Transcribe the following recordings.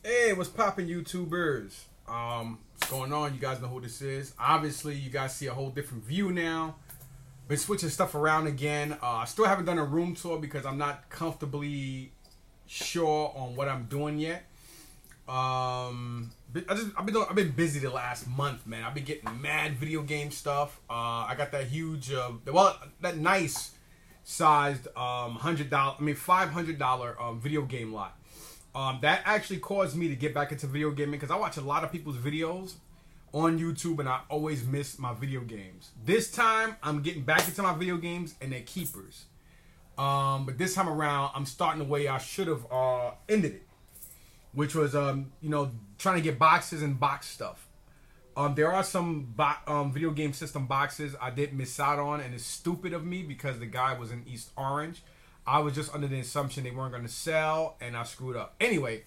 Hey, what's poppin', YouTubers? What's going on? You guys know who this is. Obviously, you guys see a whole different view now. Been switching stuff around again. I still haven't done a room tour because I'm not comfortably sure on what I'm doing yet. I've been busy the last month, man. I've been getting mad video game stuff. I got that huge, that nice sized $500 video game lot. That actually caused me to get back into video gaming because I watch a lot of people's videos on YouTube and I always miss my video games. This time I'm getting back into my video games and they're keepers. But this time around I'm starting the way I should have ended it, which was trying to get boxes and box stuff. There are some video game system boxes I did miss out on, and it's stupid of me because the guy was in East Orange. I was just under the assumption they weren't going to sell, and I screwed up. Anyway,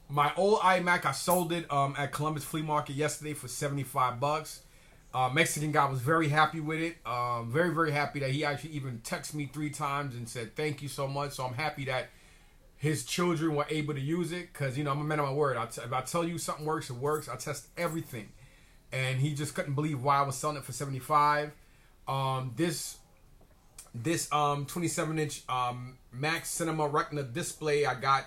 my old iMac, I sold it at Columbus Flea Market yesterday for $75. Mexican guy was very happy with it. Very, very happy that he actually even texted me 3 times and said thank you so much. So I'm happy that his children were able to use it because, I'm a man of my word. If I tell you something works, it works. I test everything. And he just couldn't believe why I was selling it for $75. This 27-inch Max Cinema Retina display I got.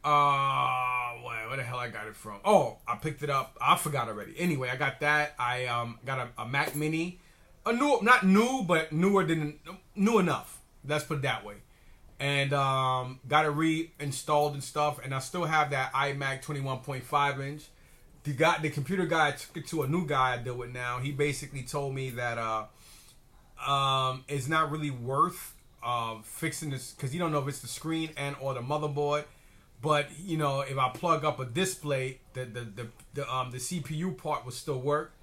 Where the hell I got it from? Oh, I picked it up. I forgot already. Anyway, I got that. I got a Mac Mini, not new, but new enough. Let's put it that way. And got it reinstalled and stuff. And I still have that iMac 21.5 inch. The computer guy took it to a new guy I deal with now. He basically told me that it's not really worth fixing this because you don't know if it's the screen and or the motherboard. But if I plug up a display, the CPU part will still work.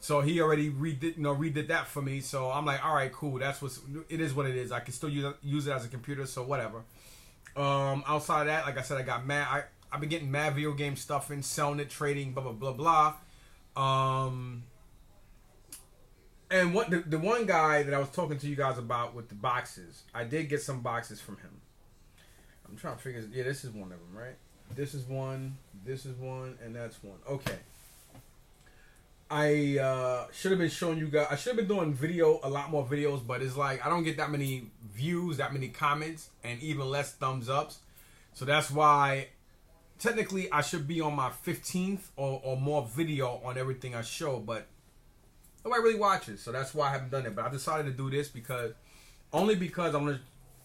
So he already redid that for me. So I'm like, all right, cool. It is what it is. I can still use it as a computer. So whatever. Outside of that, like I said, I've been getting mad video game stuff in, selling it, trading, blah blah blah blah. And what the one guy that I was talking to you guys about with the boxes, I did get some boxes from him. I'm trying to figure. Yeah, this is one of them, right? This is one, and that's one. Okay. I should have been showing you guys. I should have been doing a lot more videos, but it's like I don't get that many views, that many comments, and even less thumbs ups. So that's why technically I should be on my 15th or more video on everything I show, but nobody really watches. So that's why I haven't done it. But I decided to do this because I'm gonna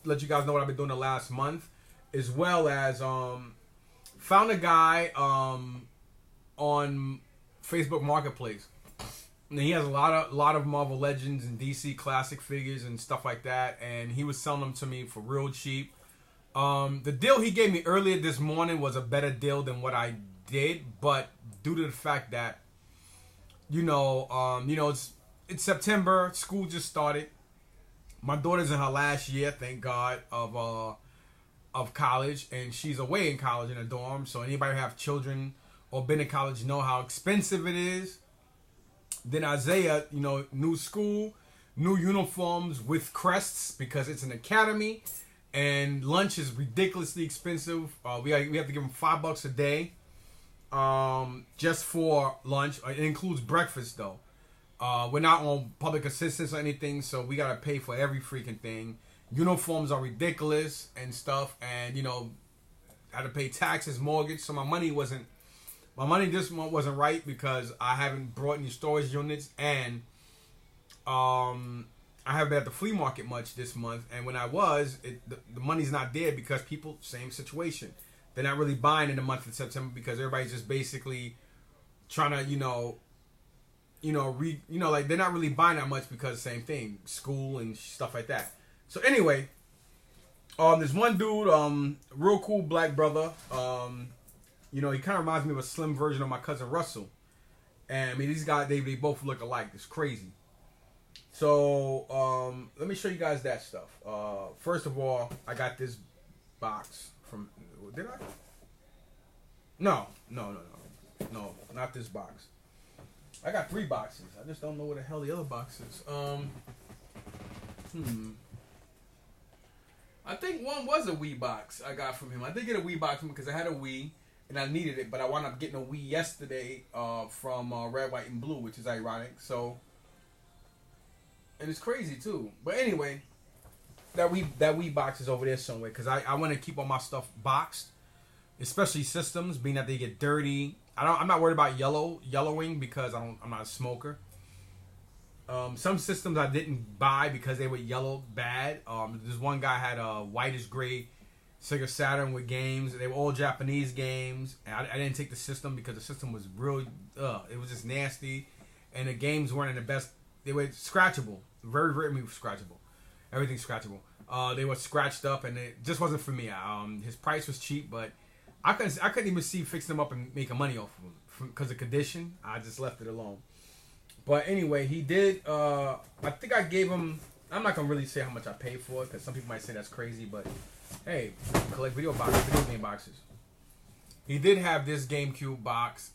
let you guys know what I've been doing the last month, as well as found a guy on Facebook Marketplace. And he has a lot of Marvel Legends and DC Classic figures and stuff like that, and he was selling them to me for real cheap. The deal he gave me earlier this morning was a better deal than what I did, but due to the fact that it's September, school just started. My daughter's in her last year, thank God, of college, and she's away in college in a dorm. So anybody who have children or been in college know how expensive it is. Then Isaiah, new school, new uniforms with crests because it's an academy. And lunch is ridiculously expensive. We have to give them $5 a day, just for lunch. It includes breakfast though. We're not on public assistance or anything, so we gotta pay for every freaking thing. Uniforms are ridiculous and stuff, and I had to pay taxes, mortgage. So my money this month wasn't right because I haven't brought any storage units, and I haven't been at the flea market much this month, and when I was, the money's not there because people, same situation. They're not really buying in the month of September because everybody's just basically trying to, like they're not really buying that much because same thing, school and stuff like that. So anyway, there's one dude, real cool black brother. He kind of reminds me of a slim version of my cousin Russell. And I mean, these guys, they both look alike. It's crazy. So, let me show you guys that stuff. First of all, I got this box from... Did I? No, not this box. I got 3 boxes. I just don't know where the hell the other box is. I think one was a Wii box I got from him. I did get a Wii box from him because I had a Wii. and I needed it, but I wound up getting a Wii yesterday from Red, White, and Blue, which is ironic. So, and it's crazy too. But anyway, that Wii box is over there somewhere because I want to keep all my stuff boxed, especially systems, being that they get dirty. I'm not worried about yellowing because I'm not a smoker. Some systems I didn't buy because they were yellow bad. This one guy had a whitish gray Sega Saturn with games. They were all Japanese games. And I didn't take the system because the system was real. It was just nasty, and the games weren't in the best. They were scratchable, very scratchable. Everything's scratchable. They were scratched up, and it just wasn't for me. His price was cheap, but I couldn't even see fixing them up and making money off of them because of condition. I just left it alone. But anyway, he did. I think I gave him. I'm not gonna really say how much I paid for it because some people might say that's crazy. But hey, collect video game boxes. He did have this GameCube box.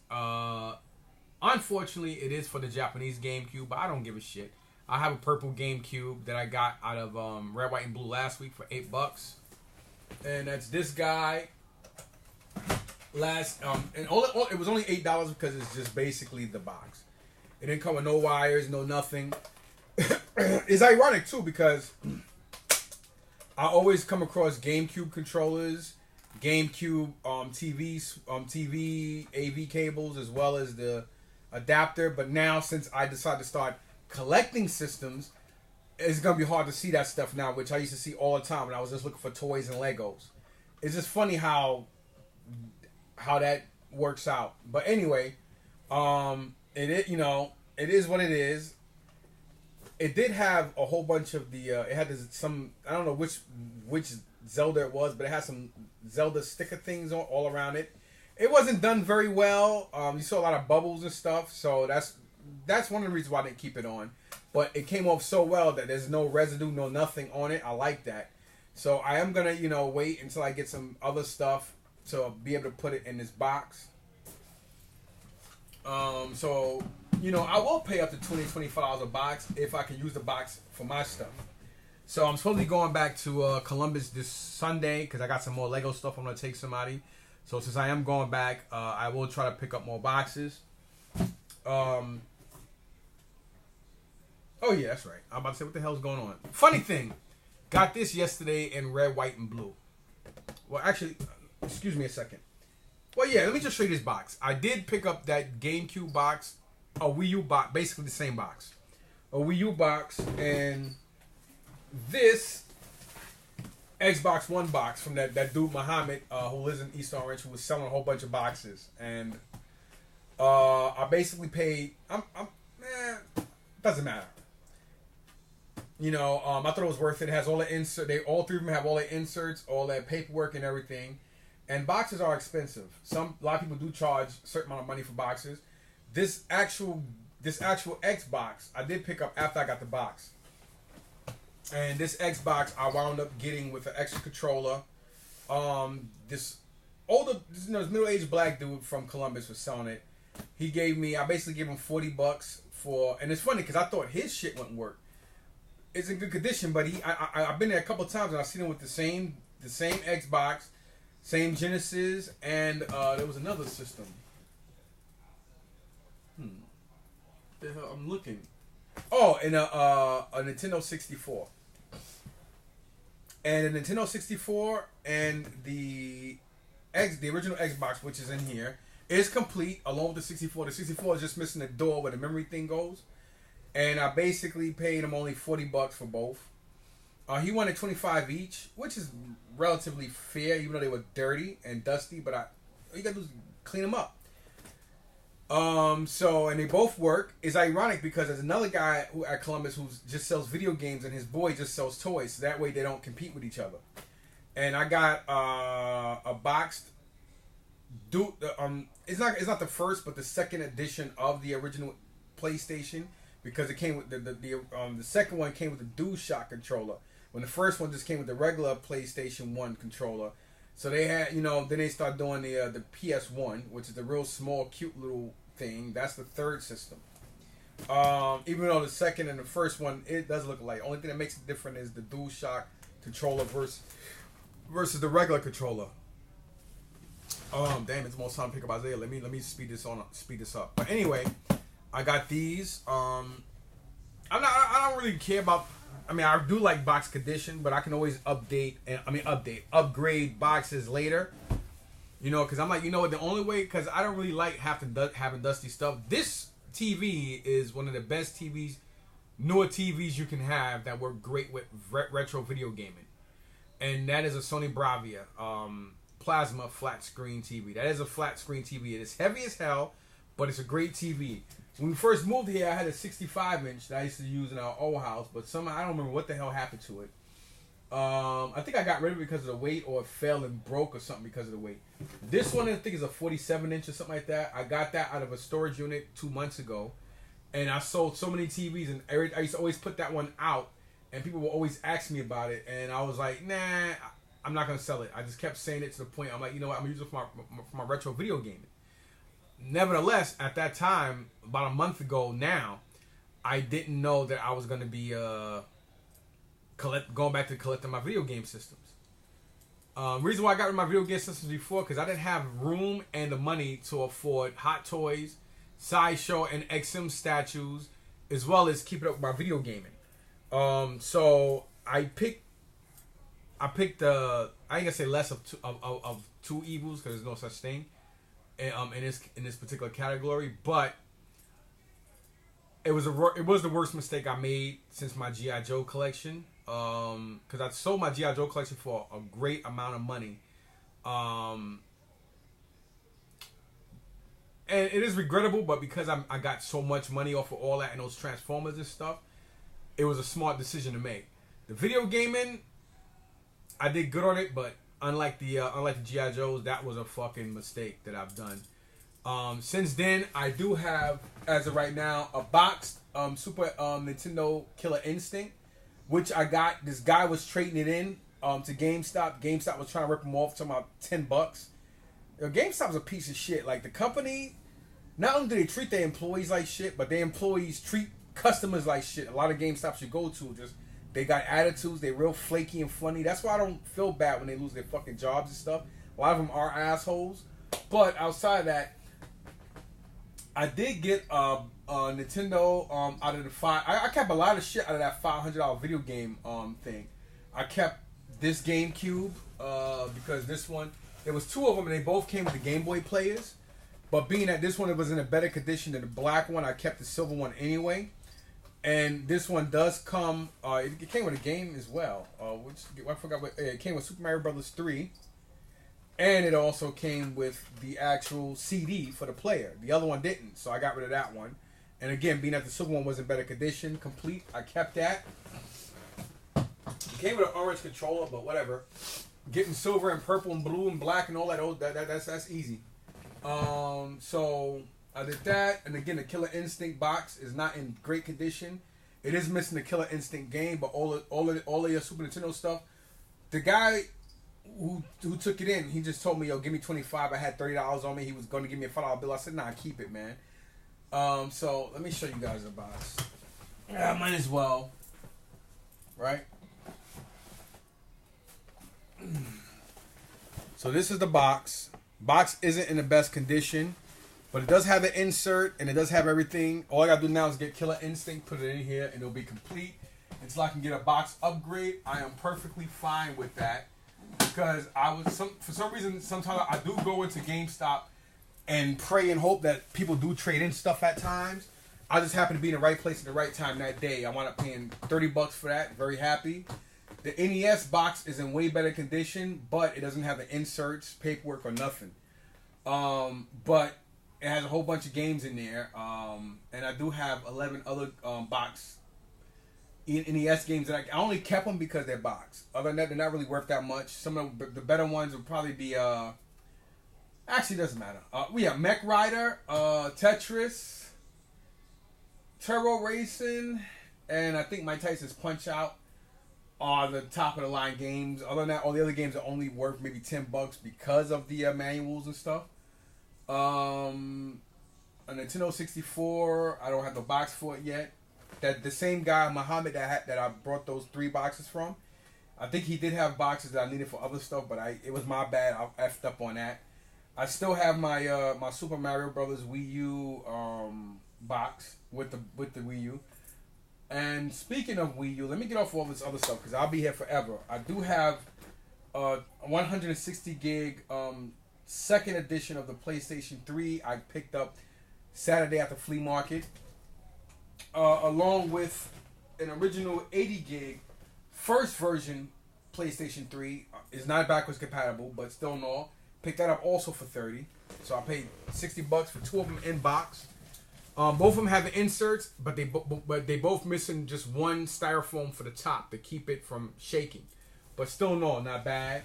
Unfortunately, it is for the Japanese GameCube, but I don't give a shit. I have a purple GameCube that I got out of Red, White, and Blue last week for $8, and that's this guy. And it was only $8 because it's just basically the box. It didn't come with no wires, no nothing. It's ironic too because I always come across GameCube controllers, GameCube TV AV cables, as well as the adapter. But now, since I decided to start collecting systems, it's gonna be hard to see that stuff now, which I used to see all the time when I was just looking for toys and Legos. It's just funny how that works out. But anyway, it is what it is. It did have a whole bunch of the. It had some. I don't know which Zelda it was, but it had some Zelda sticker things all around it. It wasn't done very well. You saw a lot of bubbles and stuff, so that's one of the reasons why I didn't keep it on. But it came off so well that there's no residue, no nothing on it. I like that. So I am gonna wait until I get some other stuff to be able to put it in this box. So I will pay up to $20-$25 a box if I can use the box for my stuff. So I'm supposed to be going back to Columbus this Sunday because I got some more Lego stuff I'm going to take somebody. So since I am going back, I will try to pick up more boxes. Oh yeah, that's right. I'm about to say, what the hell's going on? Funny thing, got this yesterday in Red, White, and Blue. Well, actually, excuse me a second. Well, yeah, let me just show you this box. I did pick up that GameCube box, a Wii U box, basically the same box. A Wii U box, and this Xbox One box from that dude Muhammad who lives in East Orange, who was selling a whole bunch of boxes. And I basically paid, doesn't matter. I thought it was worth it. It has all the insert. All three of them have all the inserts, all that paperwork and everything. And boxes are expensive. A lot of people do charge a certain amount of money for boxes. This actual Xbox I did pick up after I got the box. And this Xbox I wound up getting with an extra controller. This middle-aged black dude from Columbus was selling it. I basically gave him $40 for, and it's funny because I thought his shit wouldn't work. It's in good condition, but I've been there a couple of times and I've seen him with the same Xbox, same Genesis, and there was another system. The hell I'm looking. Oh, and a Nintendo 64. And the Nintendo 64 and the original Xbox, which is in here, is complete along with the 64. The 64 is just missing the door where the memory thing goes. And I basically paid him only $40 for both. He wanted $25 each, which is relatively fair, even though they were dirty and dusty. But all you gotta do is clean them up. And they both work. It's ironic because there's another guy at Columbus who just sells video games, and his boy just sells toys. So that way they don't compete with each other. And I got a boxed. It's not the first, but the second edition of the original PlayStation, because it came with the second one came with the DualShock controller. When the first one just came with the regular PlayStation 1 controller. So they had, then they start doing the PS1, which is the real small, cute little thing. That's the third system. Even though the second and the first one, it does look alike. Only thing that makes it different is the DualShock controller versus the regular controller. Damn, it's almost time to pick up Isaiah. Let me speed this up. But anyway, I got these. I don't really care about. I mean, I do like box condition, but I can always upgrade boxes later. You know, because I'm like, you know what? The only way, because I don't really like having dusty stuff. This TV is one of the best TVs, newer TVs you can have that work great with retro video gaming, and that is a Sony Bravia plasma flat screen TV. That is a flat screen TV. It is heavy as hell, but it's a great TV. When we first moved here, I had a 65-inch that I used to use in our old house, but somehow I don't remember what the hell happened to it. I think I got rid of it because of the weight, or it fell and broke or something because of the weight. This one I think is a 47-inch or something like that. I got that out of a storage unit 2 months ago, and I sold so many TVs, and I used to always put that one out, and people would always ask me about it, and I was like, nah, I'm not gonna sell it. I just kept saying it to the point I'm like, you know what, I'm gonna use it for my retro video gaming. Nevertheless, at that time, about a month ago now, I didn't know that I was gonna be going back to collecting my video game systems. Reason why I got rid of my video game systems before, because I didn't have room and the money to afford Hot Toys, Sideshow, and XM statues, as well as keep it up with my video gaming. So I picked I ain't gonna say less of two evils, because there's no such thing in this particular category, but it was the worst mistake I made since my G.I. Joe collection. Because I sold my G.I. Joe collection for a great amount of money. And it is regrettable, but because I got so much money off of all that and those Transformers and stuff, it was a smart decision to make. The video gaming, I did good on it, but unlike the G.I. Joes, that was a fucking mistake that I've done. Since then, I do have, as of right now, a boxed Super Nintendo Killer Instinct, which I got. This guy was trading it in to GameStop. GameStop was trying to rip him off, talking about $10. You know, GameStop's a piece of shit. Like, the company, not only do they treat their employees like shit, but their employees treat customers like shit. A lot of GameStops you go to, just, they got attitudes. They're real flaky and funny. That's why I don't feel bad when they lose their fucking jobs and stuff. A lot of them are assholes. But outside of that, I did get Nintendo out of the I kept a lot of shit out of that $500 video game thing. I kept this GameCube because this one, there was two of them and they both came with the Game Boy players. But being that this one was in a better condition than the black one, I kept the silver one anyway. And this one does come. It came with a game as well. Which I forgot what it came with. Super Mario Brothers 3. And it also came with the actual CD for the player. The other one didn't, so I got rid of that one. And again, being that the silver one was in better condition, complete, I kept that. It came with an orange controller, but whatever. Getting silver and purple and blue and black and all that, that's easy. So I did that, and again, the Killer Instinct box is not in great condition. It is missing the Killer Instinct game, but all of your Super Nintendo stuff. The guy who took it in, he just told me, yo, give me $25. I had $30 on me. He was going to give me a $5 bill. I said, nah, keep it, man. So let me show you guys the box. Yeah, might as well. Right? So this is the box. Box isn't in the best condition, but it does have an insert and it does have everything. All I gotta do now is get Killer Instinct, put it in here, and it'll be complete. Until I can get a box upgrade, I am perfectly fine with that. Because for some reason, sometimes I do go into GameStop and pray and hope that people do trade in stuff at times. I just happen to be in the right place at the right time that day. I wound up paying $30 for that. Very happy. The NES box is in way better condition, but it doesn't have the inserts, paperwork, or nothing. But it has a whole bunch of games in there. And I do have 11 other box NES games that I only kept them because they're boxed. Other than that, they're not really worth that much. Some of the better ones would probably be actually, it doesn't matter. We have Mech Rider, Tetris, Turbo Racing, and I think Mike Tyson's Punch Out are the top of the line games. Other than that, all the other games are only worth maybe $10 because of the manuals and stuff. A Nintendo 64, I don't have the box for it yet. That the same guy Muhammad that I brought those 3 boxes from, I think he did have boxes that I needed for other stuff, but it was my bad. I effed up on that. I still have my my Super Mario Brothers Wii U box with the Wii U. And speaking of Wii U, let me get off all this other stuff because I'll be here forever. I do have a 160 gig second edition of the PlayStation 3 I picked up Saturday at the flea market, along with an original 80 gig first version PlayStation 3. Is not backwards compatible, but still no. Picked that up also for $30. So I paid $60 for two of them in box. Both of them have the inserts, but they both missing just one styrofoam for the top to keep it from shaking. But still no, not bad.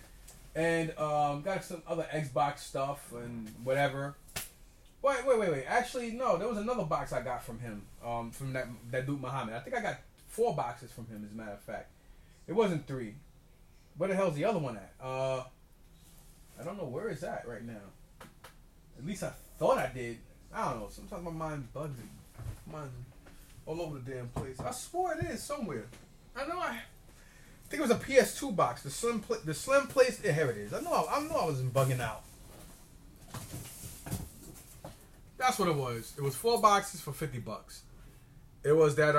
And got some other Xbox stuff and whatever. Wait. Actually, no, there was another box I got from him, from that dude Muhammad. I think I got 4 boxes from him, as a matter of fact. It wasn't 3. Where the hell's the other one at? I don't know where it's at right now. At least I thought I did. I don't know. Sometimes my mind bugs me. Mine's all over the damn place. I swore it is somewhere. I know. I think it was a PS2 box. The slim place. Yeah, here it is. I know I wasn't bugging out. That's what it was. It was 4 boxes for $50. It was that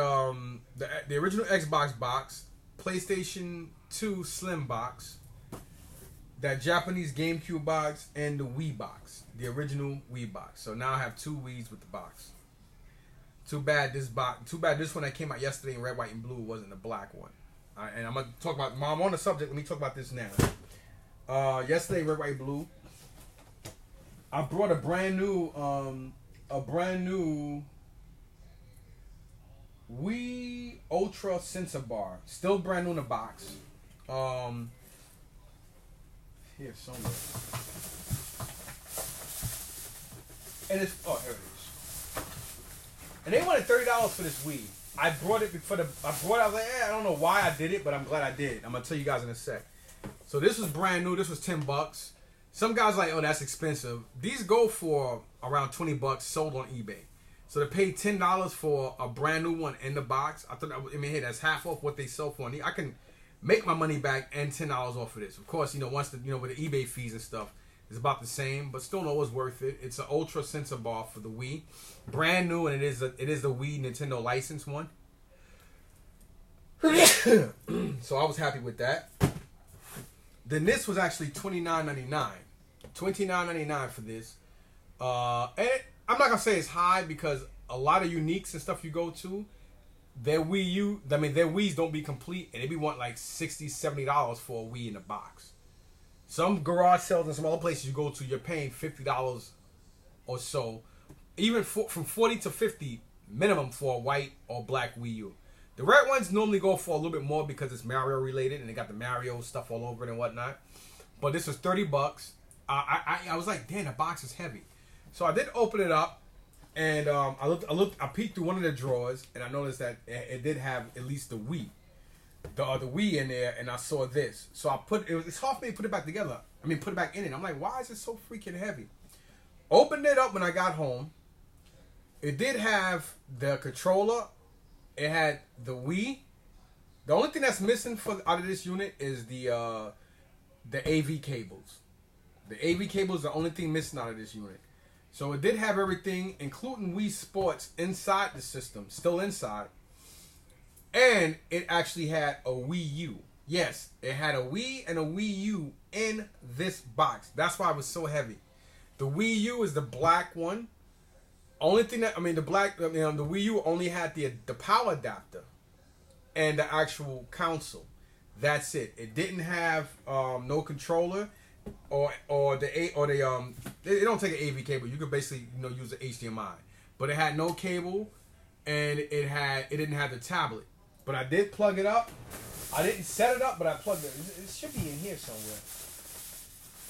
the original Xbox box, PlayStation 2 Slim box, that Japanese GameCube box, and the Wii box, the original Wii box. So now I have 2 Wiis with the box. Too bad this one that came out yesterday in red, white, and blue wasn't the black one. And I'm gonna talk about. I'm on the subject. Let me talk about this now. Yesterday, red, white, blue. I brought a brand new Wii Ultra Sensor Bar, still brand new in the box. Here somewhere. And it's here it is. And they wanted $30 for this Wii. I brought it I was like, I don't know why I did it, but I'm glad I did. I'm gonna tell you guys in a sec. So this was brand new. This was $10. Some guys are like, oh, that's expensive. These go for around $20 sold on eBay. So to pay $10 for a brand new one in the box, hey, that's half off what they sell for. I can make my money back and $10 off of this. Of course, once with the eBay fees and stuff, it's about the same, but still know it's worth it. It's an Ultra Sensor Bar for the Wii, brand new, and it is the Wii Nintendo license one. So I was happy with that. Then this was actually $29.99. $29.99 for this. And I'm not gonna say it's high because a lot of uniques and stuff you go to, their Wiis don't be complete, and they be want like $60, $70 for a Wii in a box. Some garage sales and some other places you go to, you're paying $50 or so, even from $40 to $50 minimum for a white or black Wii U. The red ones normally go for a little bit more because it's Mario related and they got the Mario stuff all over it and whatnot. But this was $30. I was like, damn, the box is heavy. So I did open it up, and I peeked through one of the drawers, and I noticed that it did have at least the Wii. The Wii in there, and I saw this. So it's hard for me to put it back together. Put it back in it. I'm like, why is it so freaking heavy? Opened it up when I got home. It did have the controller. It had the Wii. The only thing that's missing out of this unit is the AV cables. The AV cables are the only thing missing out of this unit. So it did have everything, including Wii Sports, inside the system, still inside. And it actually had a Wii U. Yes, it had a Wii and a Wii U in this box. That's why it was so heavy. The Wii U is the black one. Only thing that the Wii U only had the power adapter and the actual console. That's it. It didn't have no controller they don't take an AV cable. You could basically use the HDMI, but it had no cable, and it didn't have the tablet. But I did plug it up. I didn't set it up, but I plugged it. It should be in here somewhere.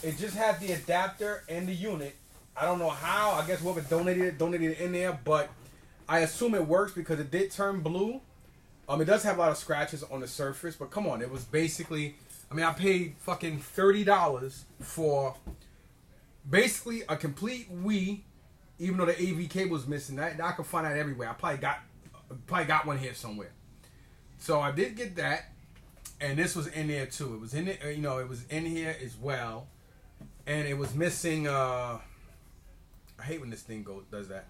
It just had the adapter and the unit. I don't know how. I guess whoever donated it in there, but I assume it works because it did turn blue. It does have a lot of scratches on the surface, but come on, it was basically. I paid fucking $30 for basically a complete Wii, even though the AV cable is missing. I can find that everywhere. I probably got one here somewhere. So I did get that, and this was in there too. It was in it, it was in here as well. and it was missing. I hate when this thing does that,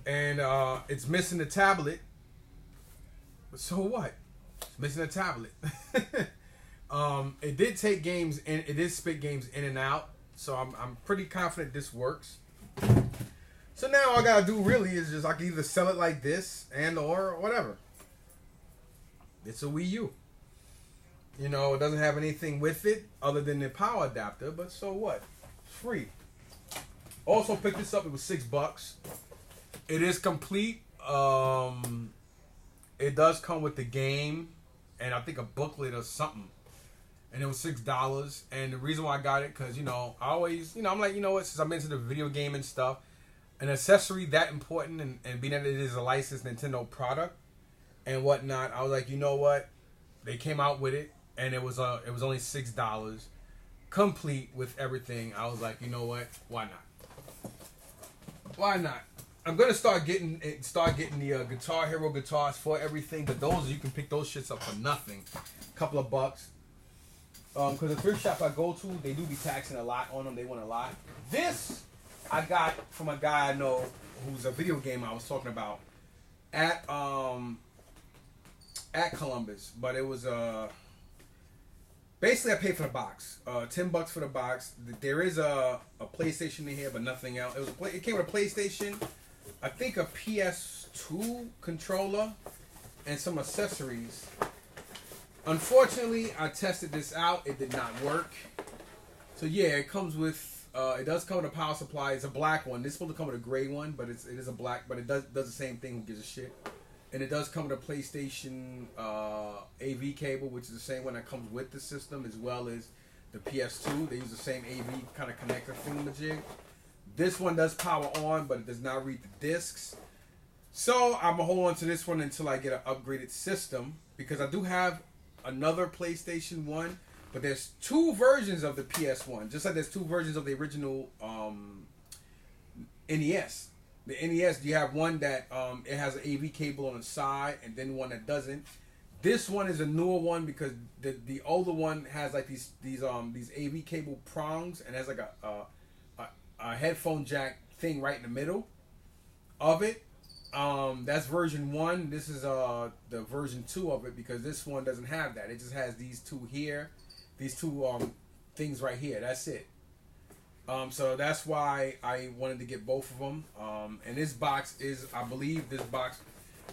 and it's missing the tablet. So what? It's missing a tablet. It did take games and it did spit games in and out, so I'm pretty confident this works. So now all I gotta do really is just I can either sell it like this and or whatever. It's a Wii U. You know, it doesn't have anything with it other than the power adapter, but so what? It's free. Also picked this up. It was $6. It is complete. It does come with the game and I think a booklet or something. And it was $6. And the reason why I got it, because, you know, I always, you know, I'm like, you know what, since I'm into the video game and stuff, an accessory that important and being that it is a licensed Nintendo product and whatnot, I was like, you know what? They came out with it and it was only $6. Complete with everything. I was like, you know what? Why not? Why not? I'm gonna start getting the Guitar Hero guitars for everything, but those you can pick those shits up for nothing, a couple of bucks. Because the thrift shop I go to, they do be taxing a lot on them. They want a lot. This I got from a guy I know who's a video game I was talking about at Columbus, but it was basically I paid for the box, $10 for the box. There is a PlayStation in here, but nothing else. It came with a PlayStation, I think a PS2 controller, and some accessories. Unfortunately, I tested this out. It did not work. So yeah, it comes with. It does come with a power supply. It's a black one. This is supposed to come with a gray one, but it is a black. But it does the same thing. Who gives a shit? And it does come with a PlayStation AV cable, which is the same one that comes with the system, as well as the PS2. They use the same AV kind of connector thingamajig. This one does power on, but it does not read the discs. So I'm gonna hold on to this one until I get an upgraded system, because I do have another PlayStation 1, but there's two versions of the PS1, just like there's two versions of the original NES. The NES, you have one that it has an AV cable on the side, and then one that doesn't. This one is a newer one because the older one has like these AV cable prongs and has like a headphone jack thing right in the middle of it. That's version 1. This is the version 2 of it, because this one doesn't have that. It just has these two here, these two things right here. That's it. So that's why I wanted to get both of them. And this box is, I believe this box,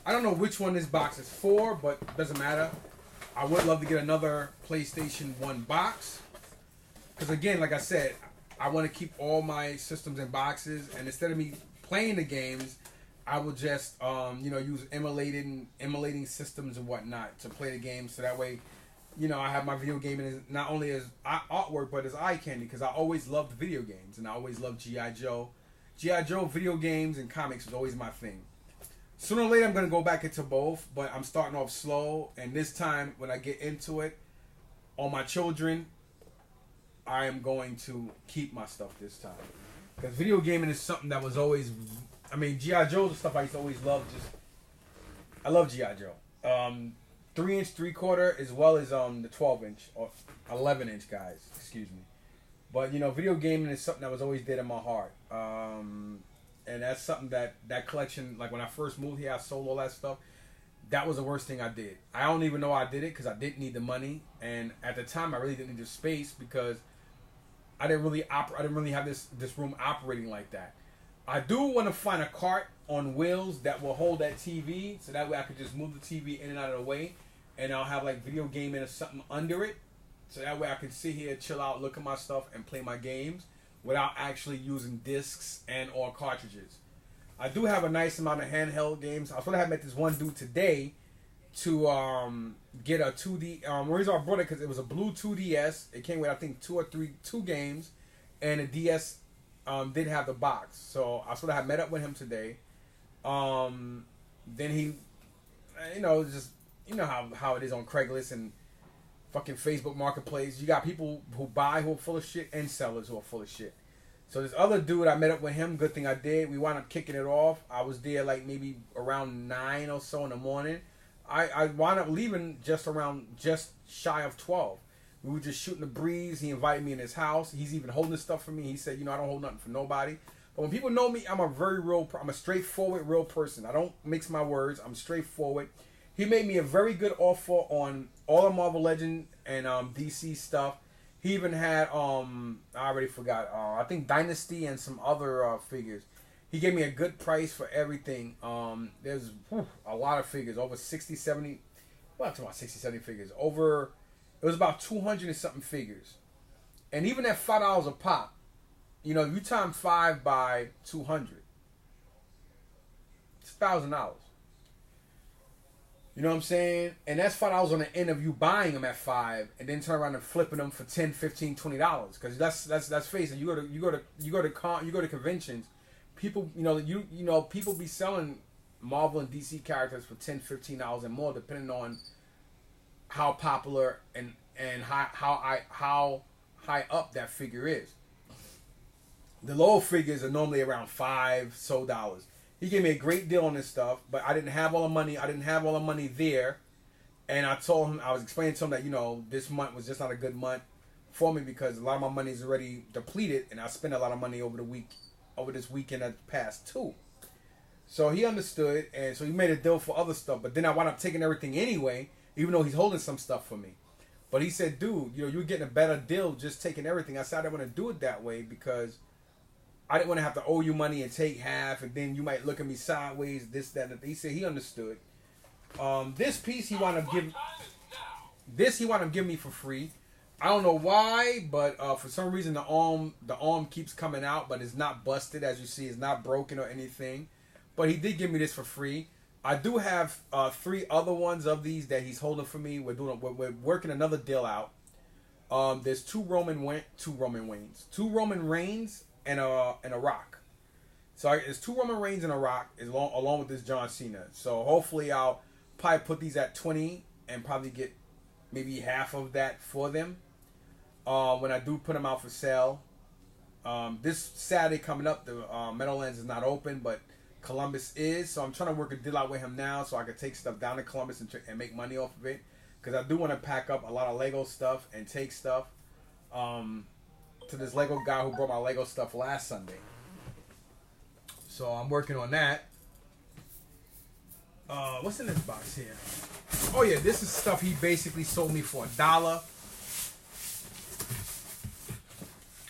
I don't know which one this box is for, but it doesn't matter. I would love to get another PlayStation 1 box, because again, like I said, I want to keep all my systems in boxes, and instead of me playing the games, I will just, use emulating systems and whatnot to play the game. So that way, I have my video gaming as not only as artwork, but as eye candy, because I always loved video games, and I always loved G.I. Joe. G.I. Joe, video games, and comics was always my thing. Sooner or later, I'm going to go back into both, but I'm starting off slow, and this time, when I get into it, on my children, I am going to keep my stuff this time. Because video gaming is something that was always... G.I. Joe's the stuff I used to always love. I love G.I. Joe. 3-inch, 3/4, as well as the 12-inch or 11-inch guys. Excuse me. But video gaming is something that was always dear to my heart. And that's something that collection, like when I first moved here, I sold all that stuff. That was the worst thing I did. I don't even know I did it because I didn't need the money, and at the time I really didn't need the space because I didn't really have this room operating like that. I do want to find a cart on wheels that will hold that TV, so that way I could just move the TV in and out of the way, and I'll have like video gaming or something under it, so that way I can sit here, chill out, look at my stuff, and play my games without actually using discs and or cartridges. I do have a nice amount of handheld games. I was gonna have met this one dude today to get a 2D. The reason I brought it because it was a blue 2DS. It came with I think two games, and the DS did have the box. So I sort of had met up with him today. Then he, just how it is on Craigslist and fucking Facebook Marketplace. You got people who buy who are full of shit and sellers who are full of shit. So this other dude, I met up with him. Good thing I did. We wound up kicking it off. I was there like maybe around 9 or so in the morning. I wound up leaving just shy of 12. We were just shooting the breeze. He invited me in his house. He's even holding stuff for me. He said, I don't hold nothing for nobody. But when people know me, I'm a straightforward, real person. I don't mix my words. I'm straightforward. He made me a very good offer on all the Marvel Legend and DC stuff. He even had I already forgot. I think Dynasty and some other figures. He gave me a good price for everything. There's a lot of figures, over 60, 70. Well, I'm talking about 60, 70 figures. It was about 200 and something figures. And even at $5 a pop, if you time 5 by 200, it's $1,000. You know what I'm saying? And that's $5 on the end of you buying them at 5 and then turn around and flipping them for $10, $15, $20. Because that's face it. You go to conventions, people people be selling Marvel and DC characters for $10, $15 and more, depending on how popular and how high up that figure is. The lower figures are normally around $5 He gave me a great deal on this stuff, but I didn't have all the money. I didn't have all the money there, and I was explaining to him that this month was just not a good month for me because a lot of my money is already depleted, and I spent a lot of money over this weekend that passed too. So he understood, and so he made a deal for other stuff. But then I wound up taking everything anyway, even though he's holding some stuff for me. But he said, dude, you're getting a better deal just taking everything. I said I didn't want to do it that way because I didn't want to have to owe you money and take half, and then you might look at me sideways, this, that, and that. He said he understood. This piece he wound up giving me for free. I don't know why, but for some reason the arm keeps coming out, but it's not busted, as you see. It's not broken or anything. But he did give me this for free. I do have 3 other ones of these that he's holding for me. We're working another deal out. There's 2 Roman Reigns and a Rock. So it's 2 Roman Reigns and a Rock along with this John Cena. So hopefully I'll probably put these at 20 and probably get maybe half of that for them when I do put them out for sale. This Saturday coming up, the Meadowlands is not open, but Columbus is. So I'm trying to work a deal out with him now so I can take stuff down to Columbus and make money off of it. Because I do want to pack up a lot of Lego stuff and take stuff to this Lego guy who brought my Lego stuff last Sunday. So I'm working on that. What's in this box here? Oh yeah, this is stuff he basically sold me for $1.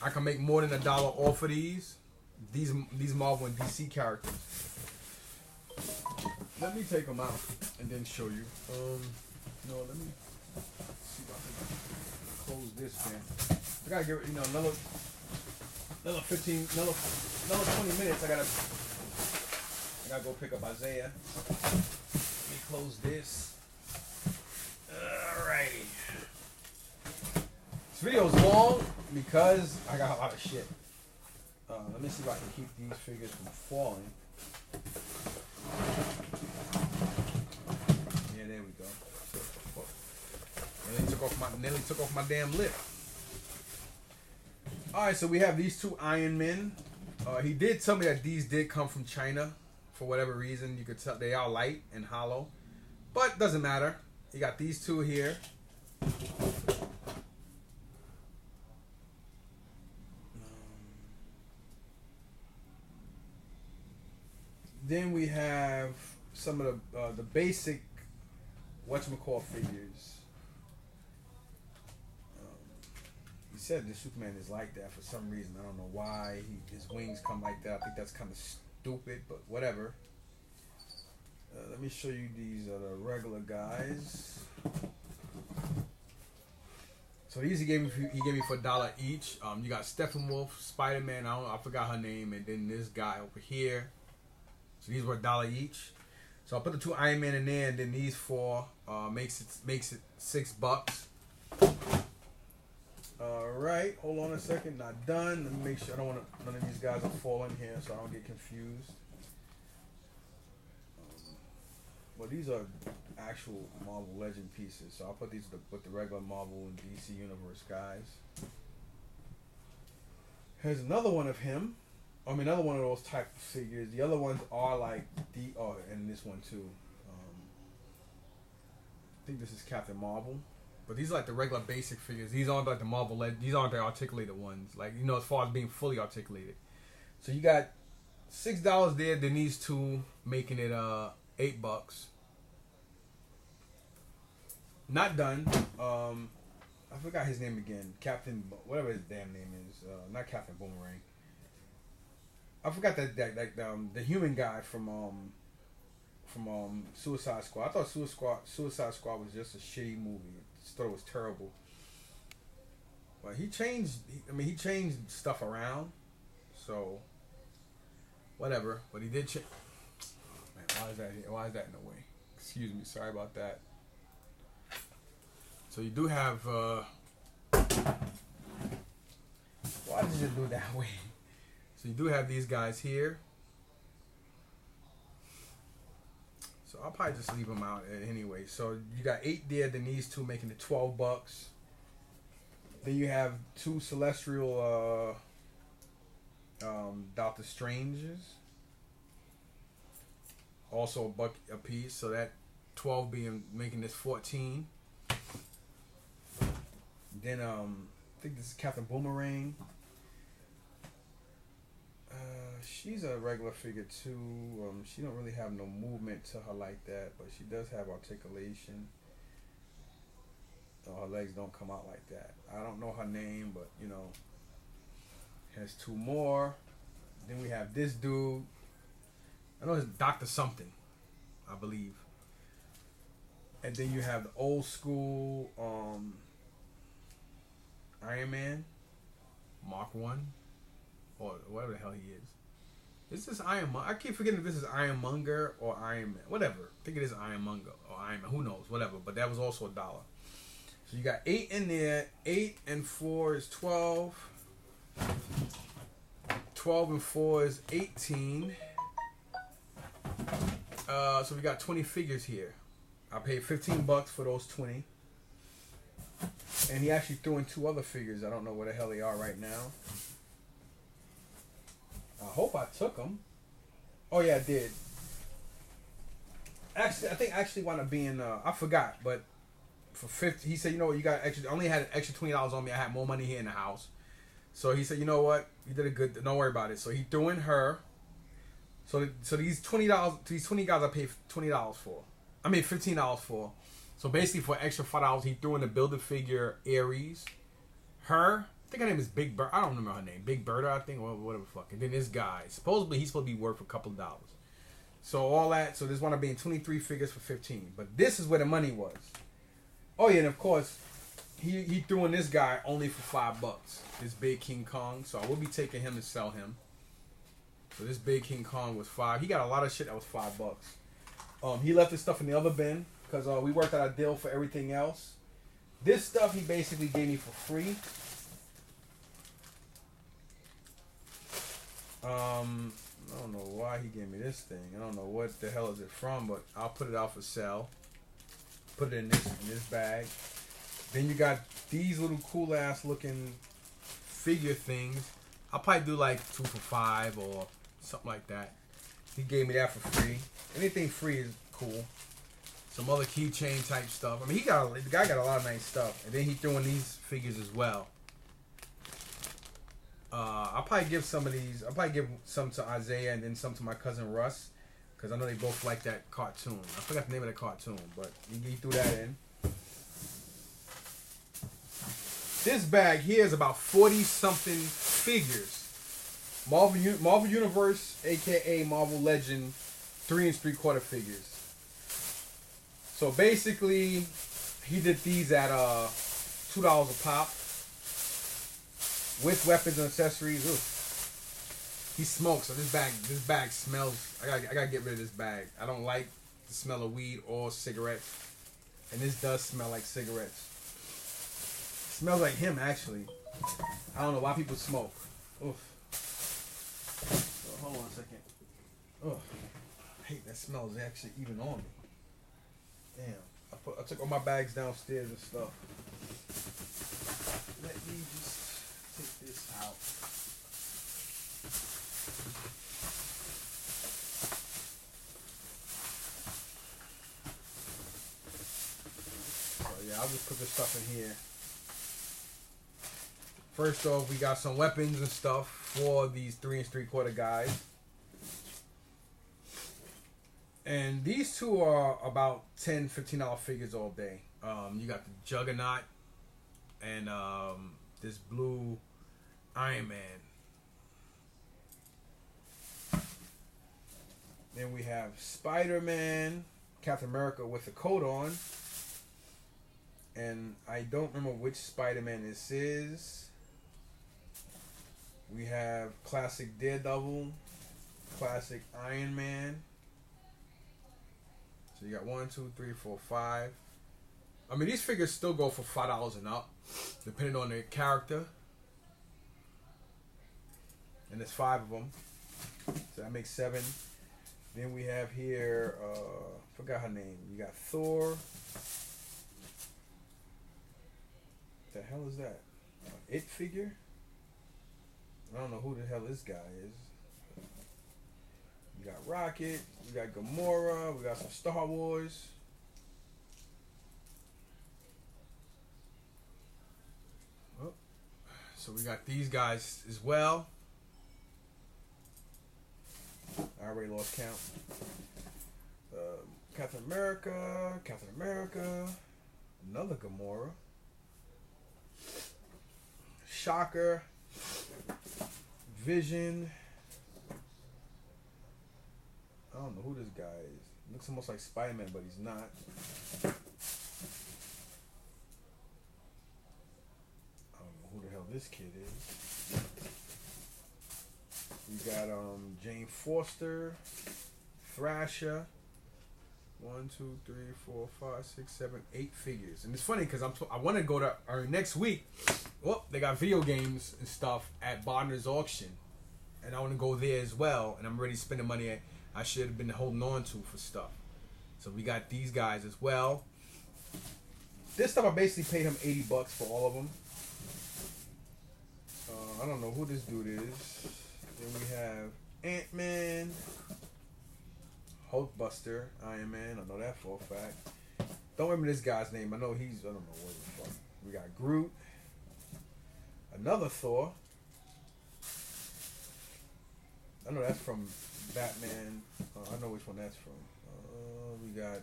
I can make more than $1 off of these Marvel and DC characters. Let me take them out and then show you. Let me see if I can close this thing. I gotta get another 20 minutes. I gotta go pick up Isaiah. Let me close this. Alrighty. This video is long because I got a lot of shit. Let me see if I can keep these figures from falling. Yeah, there we go. Nearly took off my damn lip. Alright, so we have these 2 Iron Men. He did tell me that these did come from China for whatever reason. You could tell they are light and hollow, but doesn't matter. You got these 2 here. Then we have some of the basic whatchamacallit figures. He said the Superman is like that for some reason. I don't know why his wings come like that. I think that's kind of stupid, but whatever. Let me show you these are the regular guys. So these he gave me for $1 each. You got Steppenwolf, Spider-Man. I forgot her name, and then this guy over here. So these were $1 each. So I'll put the 2 Iron Man in there, and then these 4 makes it $6. Alright, hold on a second, not done. Let me make sure none of these guys are falling here so I don't get confused. Well, these are actual Marvel Legend pieces, so I'll put these with the regular Marvel and DC Universe guys. Here's another one of him. Another one of those type of figures. The other ones are like and this one too. I think this is Captain Marvel. But these are like the regular basic figures. These aren't like the Marvel Legends. These aren't the articulated ones. Like, you know, as far as being fully articulated. So you got $6 there. Then these two making it $8. Not done. I forgot his name again. Captain, whatever his damn name is. Not Captain Boomerang. I forgot the human guy from Suicide Squad. I thought Suicide Squad was just a shitty movie. I just thought it was terrible. But he changed. He changed stuff around. So whatever. But he did change. Man, why is that here? Why is that in the way? Excuse me. Sorry about that. So you do have. Why did you do it that way? So you do have these guys here. So I'll probably just leave them out anyway. So you got 8 there, then these two making it $12. Then you have 2 Celestial Doctor Stranges. Also a buck a piece, so that 12 making this 14. Then I think this is Captain Boomerang. She's a regular figure too. She don't really have no movement to her like that, but she does have articulation. Her legs don't come out like that. I don't know her name, but you know, has 2 more. Then we have this dude. I know it's Dr. Something, I believe. And then you have the old school Iron Man, Mark 1, or whatever the hell he is. Is this Ironmonger? I keep forgetting if this is Ironmonger or Iron Man. Whatever. I think it is Ironmonger or Iron Man. Who knows? Whatever. But that was also $1. So you got 8 in there. 8 and 4 is 12. 12 and 4 is 18. So we got 20 figures here. I paid $15 for those 20. And he actually threw in 2 other figures. I don't know where the hell they are right now. I hope I took them. Oh yeah, I did. Actually, I think I actually wound up being. I forgot, but for 50, he said, you know what, you got extra. I only had an extra $20 on me. I had more money here in the house, so he said, you know what, you did a good. Don't worry about it. So he threw in her. So these $20, these 20 guys I paid $20 for. I mean $15 for. So basically for an extra $5, he threw in the Build-A-Figure Ares. Her. I think her name is Big Bird. I don't remember her name. Big Birder, I think, or whatever the fuck. And then this guy, supposedly he's supposed to be worth a couple of dollars. So all that, so this one being 23 figures for 15. But this is where the money was. Oh yeah, and of course, he threw in this guy only for $5. This big King Kong. So I will be taking him and sell him. So this big King Kong was $5. He got a lot of shit that was $5. He left his stuff in the other bin because we worked out a deal for everything else. This stuff he basically gave me for free. I don't know why he gave me this thing. I don't know what the hell is it from, but I'll put it out for sale. Put it in this bag. Then you got these little cool ass looking figure things. I'll probably do like 2 for $5 or something like that. He gave me that for free. Anything free is cool. Some other keychain type stuff. I mean, the guy got a lot of nice stuff. And then he threw in these figures as well. I'll probably give some of these. I'll probably give some to Isaiah and then some to my cousin Russ, because I know they both like that cartoon. I forgot the name of the cartoon, but he threw that in. This bag here is about 40 something figures. Marvel Universe, aka Marvel Legend, 3 3/4 figures. So basically, he did these at $2 a pop. With weapons and accessories. Ooh. He smokes, so this bag smells. I gotta get rid of this bag. I don't like the smell of weed or cigarettes. And this does smell like cigarettes. It smells like him, actually. I don't know why people smoke. Oof. So, hold on a second. Ugh. I hate that smell is actually even on me. Damn. I took all my bags downstairs and stuff. Let me just take this out. So yeah, I'll just put this stuff in here. First off, we got some weapons and stuff for these 3 3/4 guys. And these two are about $10, $15 figures all day. You got the Juggernaut and this blue Iron Man. Then we have Spider-Man, Captain America with a coat on. And I don't remember which Spider-Man this is. We have classic Daredevil, classic Iron Man. So you got 1, 2, 3, 4, 5. I mean, these figures still go for $5 and up, depending on their character. And there's 5 of them, so that makes 7. Then we have here, forgot her name. You got Thor. What the hell is that? It figure? I don't know who the hell this guy is. You got Rocket. We got Gamora. We got some Star Wars. Oh. So we got these guys as well. I already lost count. Captain America, another Gamora, Shocker, Vision. I don't know who this guy is. Looks almost like Spider-Man, but he's not. I don't know who the hell this kid is. We got Jane Foster, Thrasher. 1, 2, 3, 4, 5, 6, 7, 8 figures. And it's funny because I want to go to our next week. Well, they got video games and stuff at Bonders Auction, and I want to go there as well. And I'm already spending money I should have been holding on to for stuff. So we got these guys as well. This stuff I basically paid him $80 for all of them. I don't know who this dude is. Then we have Ant-Man, Hulkbuster, Iron Man. I know that for a fact. Don't remember this guy's name. I know I don't know what the fuck. We got Groot. Another Thor. I know that's from Batman. I know which one that's from. We got,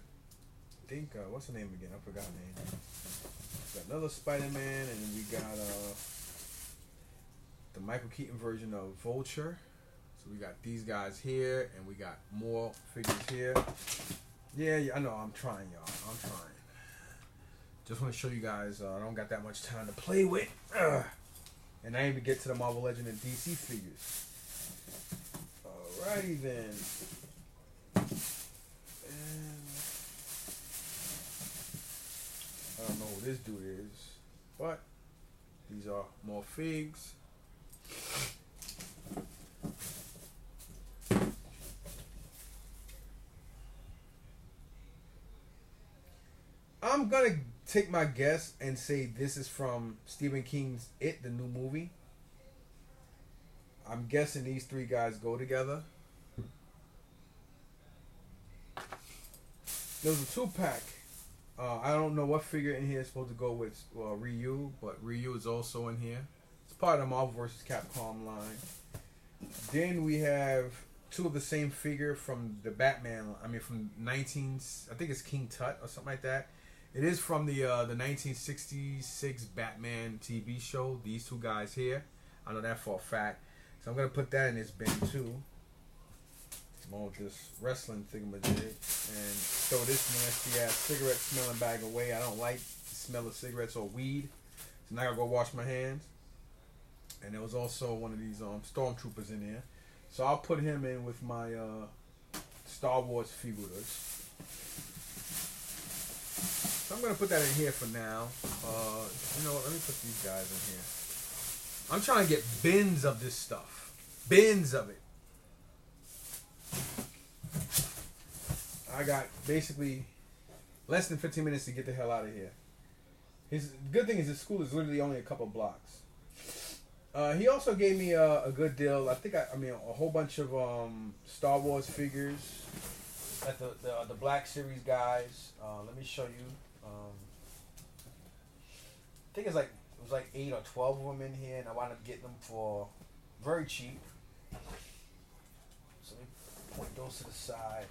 what's her name again? I forgot her name. We got another Spider-Man, and then we got the Michael Keaton version of Vulture. So we got these guys here, and we got more figures here. Yeah, I know. I'm trying, y'all. I'm trying. Just want to show you guys. I don't got that much time to play with. And I ain't even get to the Marvel Legend and DC figures. Alrighty then. And I don't know who this dude is, but these are more figs. I'm gonna take my guess and say this is from Stephen King's It, the new movie. I'm guessing these 3 guys go together. There was a 2-pack. I don't know what figure in here is supposed to go with Ryu, but Ryu is also in here. It's part of the Marvel vs. Capcom line. Then we have 2 of the same figure from the Batman. I mean, from I think it's King Tut or something like that. It is from the 1966 Batman TV show. These 2 guys here. I know that for a fact. So I'm going to put that in this bin too. Along with this wrestling thingamajig. And throw this nasty ass cigarette smelling bag away. I don't like the smell of cigarettes or weed. So now I got to go wash my hands. And there was also one of these stormtroopers in there. So I'll put him in with my Star Wars figures. So I'm going to put that in here for now. You know what? Let me put these guys in here. I'm trying to get bins of this stuff. Bins of it. I got basically less than 15 minutes to get the hell out of here. The good thing is his school is literally only a couple blocks. He also gave me a good deal. I think I mean a whole bunch of Star Wars figures at the Black Series guys. Let me show you. think it was like 8 or 12 of them in here, and I wound up getting them for very cheap. So let me put those to the side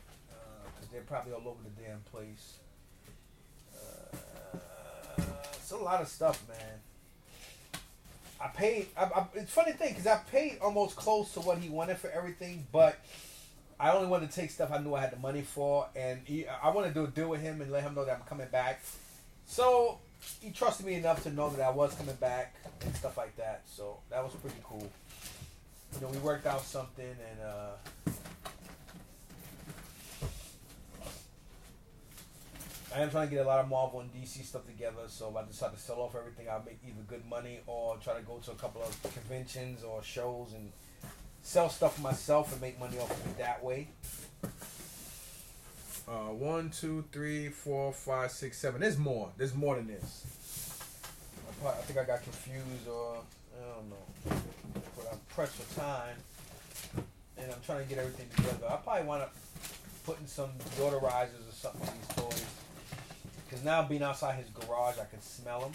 because they're probably all over the damn place. It's a lot of stuff, man. I paid. It's a funny thing because I paid almost close to what he wanted for everything, but I only wanted to take stuff I knew I had the money for, and I wanted to do a deal with him and let him know that I'm coming back. So he trusted me enough to know that I was coming back and stuff like that. So that was pretty cool. You know, we worked out something, and I am trying to get a lot of Marvel and DC stuff together. So if I decide to sell off everything, I'll make either good money or try to go to a couple of conventions or shows and sell stuff for myself and make money off of it that way. 1, 2, 3, 4, 5, 6, 7. There's more. There's more than this. I think I got confused, or I don't know. But I'm pressed for time, and I'm trying to get everything together. I probably want to putting some deodorizers or something on these toys, because now being outside his garage, I can smell them.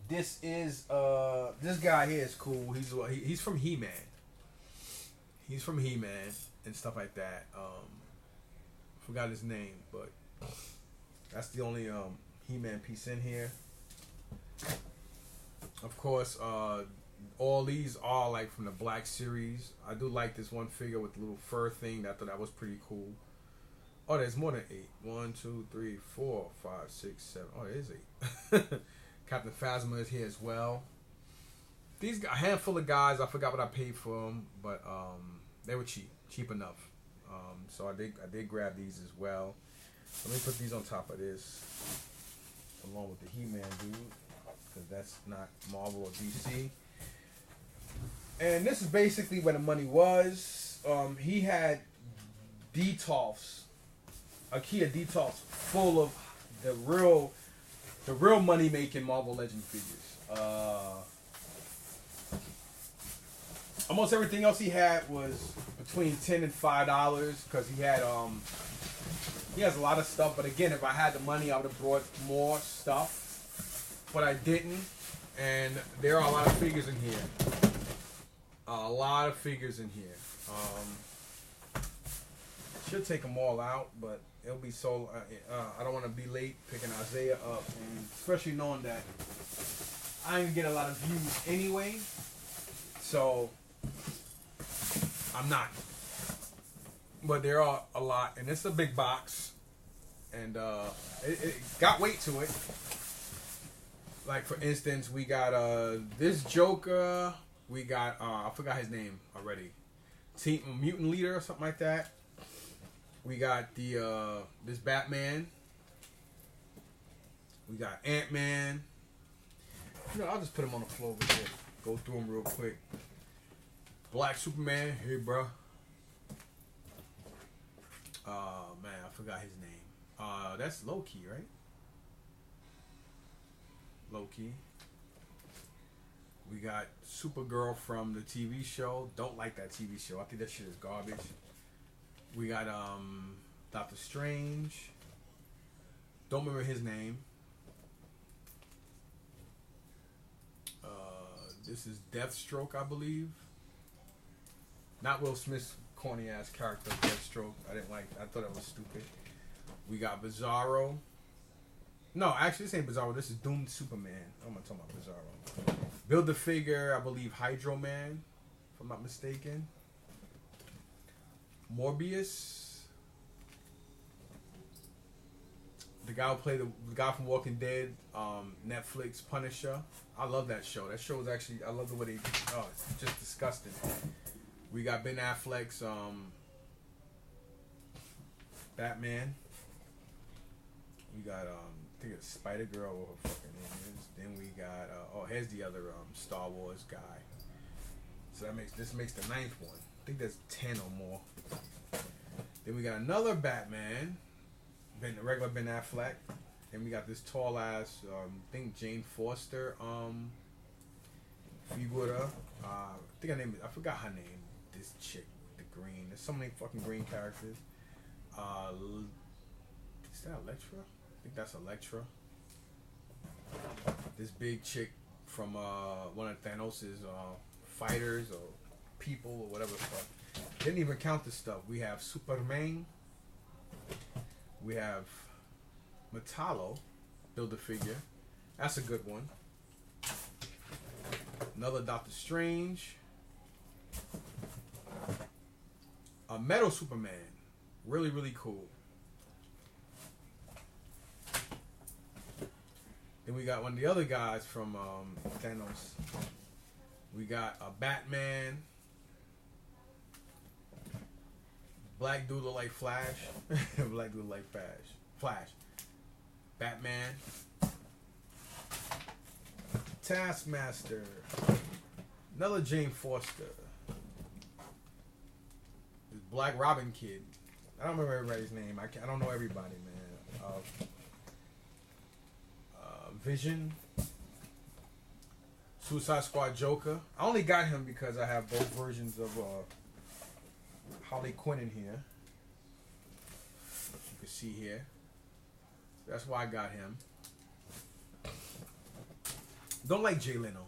This is This guy here is cool. He's from He-Man. He's from He-Man and stuff like that. Forgot his name, but that's the only He-Man piece in here. Of course, all these are like from the Black series. I do like this one figure with the little fur thing. I thought that was pretty cool. Oh, there's more than 8. 1, 2, 3, 4, 5, 6, 7. Oh, there is 8. Captain Phasma is here as well. These a handful of guys. I forgot what I paid for them, but they were cheap enough. So I did grab these as well. Let me put these on top of this, along with the He-Man dude, because that's not Marvel or DC. And this is basically where the money was. He had Detolfs, IKEA Detolfs, full of the real money making Marvel Legend figures. Almost everything else he had was between $10 and $5 because he has a lot of stuff. But again, if I had the money, I would have brought more stuff. But I didn't, and there are a lot of figures in here. A lot of figures in here. Should take them all out, but it'll be so. I don't want to be late picking Isaiah up, and especially knowing that I ain't gonna get a lot of views anyway. So I'm not. But there are a lot, and it's a big box, and it got weight to it. Like for instance, we got this Joker. We got I forgot his name already. Mutant Leader or something like that. We got the this Batman. We got Ant-Man. You know, I'll just put him on the floor over here. Go through him real quick. Black Superman. Hey, bro. Man, I forgot his name. That's Loki, right? Loki. We got Supergirl from the TV show. Don't like that TV show. I think that shit is garbage. We got Doctor Strange. Don't remember his name. This is Deathstroke, I believe. Not Will Smith's corny ass character, Deathstroke. I thought it was stupid. We got Bizarro. No, actually, this ain't Bizarro. This is Doomed Superman. I'm not talking about Bizarro. Build a figure, I believe Hydro Man, if I'm not mistaken. Morbius. The guy who played the guy from Walking Dead, Netflix Punisher. I love that show. That show is actually, I love the way it's just disgusting. We got Ben Affleck's Batman. We got I think it's Spider Girl, what her fucking name is. Then we got here's the other Star Wars guy. So this makes the 9th one. I think there's 10 or more. Then we got another Batman, regular Ben Affleck. Then we got this tall ass, I think Jane Foster figura. I think her name is, I forgot her name. This chick, the green. There's so many fucking green characters. Is that Elektra? I think that's Elektra. this big chick from one of Thanos' fighters or people or whatever the fuck. Didn't even count this stuff. We have Superman. We have Metallo, Build-A-Figure. That's a good one. Another Doctor Strange. A Metal Superman. Really, really cool. Then we got one of the other guys from Thanos. We got a Batman. Black dude look like Flash. Black dude like Flash. Batman. Taskmaster. Another Jane Foster. This Black Robin kid. I don't remember everybody's name. I don't know everybody, man. Vision. Suicide Squad Joker. I only got him because I have both versions of Harley Quinn in here. You can see here. That's why I got him. Don't like Jay Leno.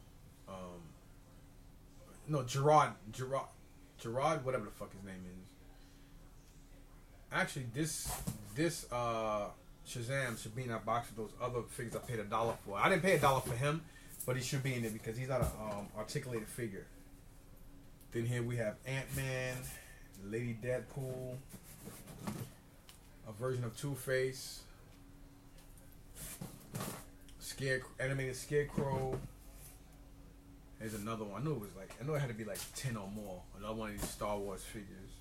No, Gerard, whatever the fuck his name is. Actually, this Shazam should be in that box with those other figures I paid $1 for. I didn't pay $1 for him, but he should be in it because he's not an articulated figure. Then here we have Ant-Man, Lady Deadpool, a version of Two-Face, animated Scarecrow. There's another one. I knew it had to be like 10 or more. Another one of these Star Wars figures.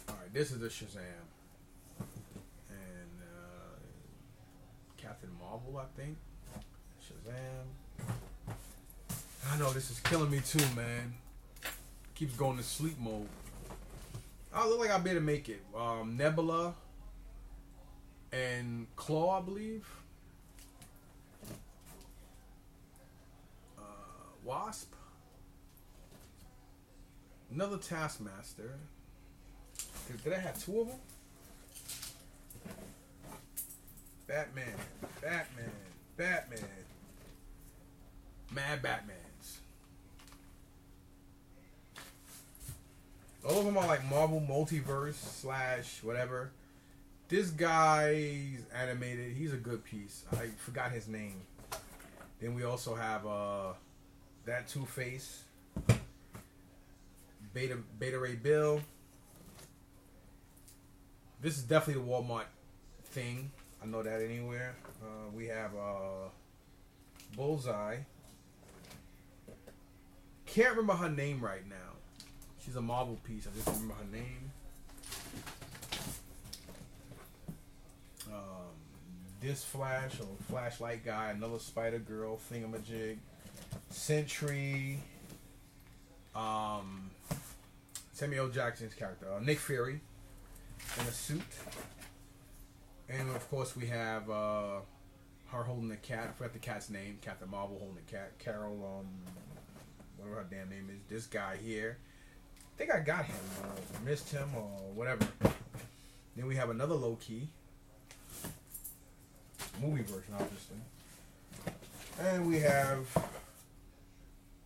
Alright, this is the Shazam. And Captain Marvel, I think. Shazam. I know this is killing me too, man. Keeps going to sleep mode. I look like I'll be able to make it. Nebula and Claw, I believe. Wasp. Another Taskmaster. Did I have two of them? Batman. Mad Batmans. All of them are like Marvel Multiverse / whatever. This guy's animated. He's a good piece. I forgot his name. Then we also have that Two-Face. Beta Ray Bill. This is definitely the Walmart thing. I know that anywhere. We have Bullseye. Can't remember her name right now. She's a Marvel piece. I just remember her name. This Flash or Flashlight guy. Another Spider Girl thingamajig. Sentry. Samuel L. Jackson's character. Nick Fury. In a suit. And of course we have her holding the cat. I forgot the cat's name. Captain Marvel holding the cat. Carol, whatever her damn name is. This guy here. I think I got him. Missed him or whatever. Then we have another Loki. Movie version, obviously. And we have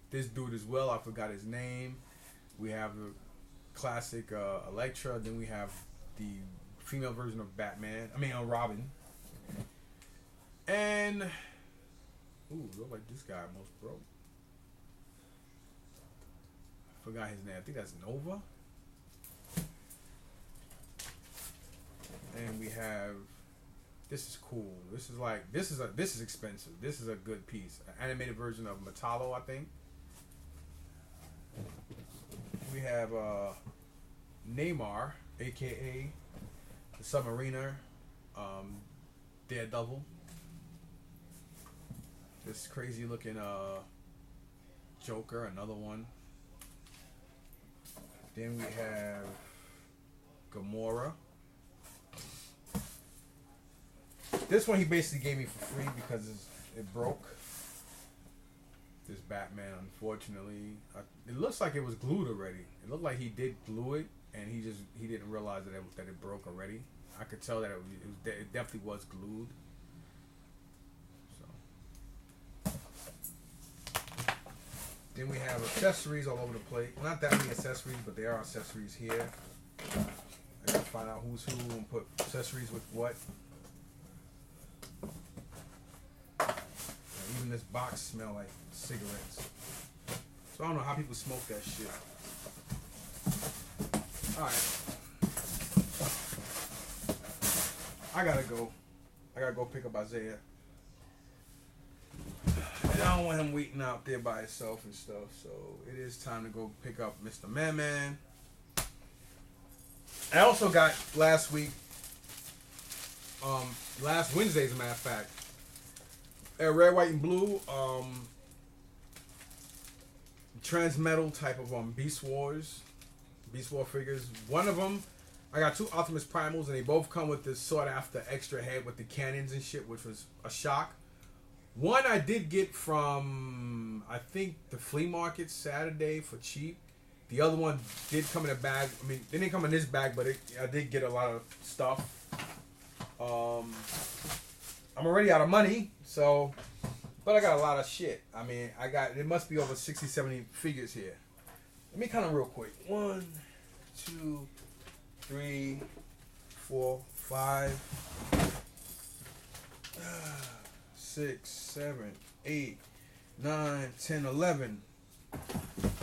this dude as well. I forgot his name. We have the classic Elektra. Then we have the female version of Batman. Robin. And look like this guy almost broke. Forgot his name. I think that's Nova. And we have. This is cool. This is expensive. This is a good piece. An animated version of Metallo, I think. We have Neymar, aka the Submariner, Daredevil. This crazy looking Joker, another one. Then we have Gamora. This one he basically gave me for free because it broke. This Batman, unfortunately, it looks like it was glued already. It looked like he did glue it, and he didn't realize that it broke already. I could tell that it definitely was glued. So Then we have accessories all over the place. Not that many accessories, but there are accessories here. I gotta find out who's who and put accessories with what. And even this box smell like cigarettes. So I don't know how people smoke that shit. Alright. I gotta go. I gotta go pick up Isaiah. And I don't want him waiting out there by himself and stuff. So it is time to go pick up Mr. Man. I also got last week, last Wednesday as a matter of fact, at Red, White, and Blue, Transmetal type of Beast War figures. One of them, I got two Optimus Primals, and they both come with this sought after extra head with the cannons and shit, which was a shock. One I did get from, I think, the flea market Saturday for cheap. The other one did come in a bag. I mean, it didn't come in this bag, but I did get a lot of stuff. I'm already out of money, so, but I got a lot of shit. I mean, it must be over 60, 70 figures here. Let me count them real quick. 1, 2, 3, 4, 5, 6, 7, 8, 9, 10, 11.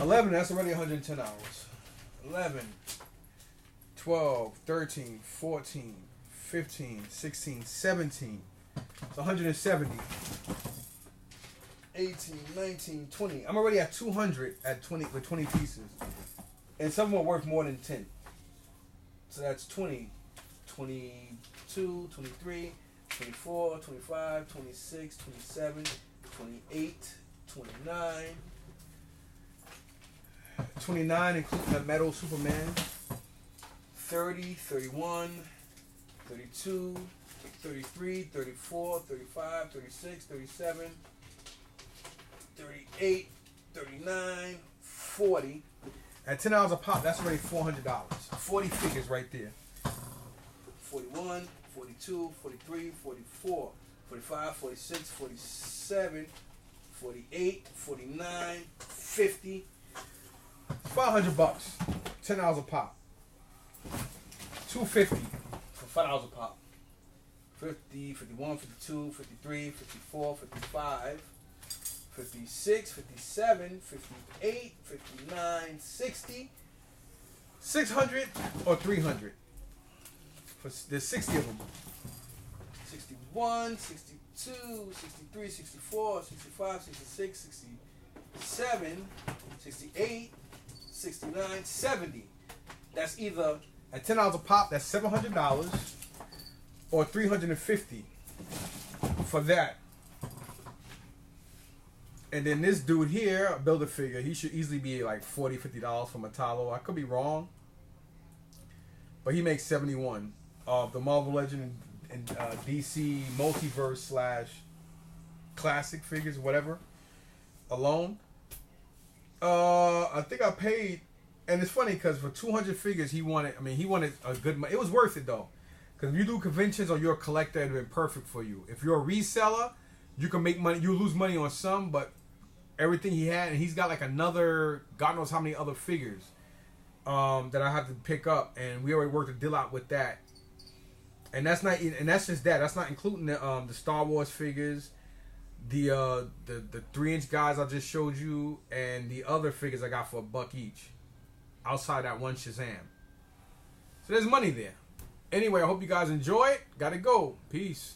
11, that's already $110. 11, 12, 13, 14, 15, 16, 17. It's 170. 18, 19, 20. I'm already at 200 at 20 with 20 pieces. And some are worth more than 10. So that's 20, 22, 23, 24, 25, 26, 27, 28, 29. 29 including the metal Superman. 30, 31, 32, 33, 34, 35, 36, 37, 38, 39, 40. At $10 a pop, that's already $400. 40 figures right there. 41, 42, 43, 44, 45, 46, 47, 48, 49, 50. $500. $10 a pop. $250 for $5 a pop. 50, 51, 52, 53, 54, 55, 56, 57, 58, 59, 60, 600 or 300. There's 60 of them. 61, 62, 63, 64, 65, 66, 67, 68, 69, 70. That's either at $10 a pop, that's $700 or $350 for that. And then this dude here, a Build-A-Figure, he should easily be like $40, $50 from Metallo. I could be wrong, but he makes 71 of the Marvel Legend and DC Multiverse / classic figures, whatever, alone. I think I paid, and it's funny because for 200 figures he wanted a good money. It was worth it though, because if you do conventions or you're a collector, it'd been perfect for you. If you're a reseller, you can make money. You lose money on some, but everything he had, and he's got like another God knows how many other figures that I have to pick up, and we already worked a deal out with that. And that's not, and that's just that. That's not including the Star Wars figures, the 3-inch guys I just showed you, and the other figures I got for $1 each. Outside that one Shazam. So there's money there. Anyway, I hope you guys enjoy it. Gotta go. Peace.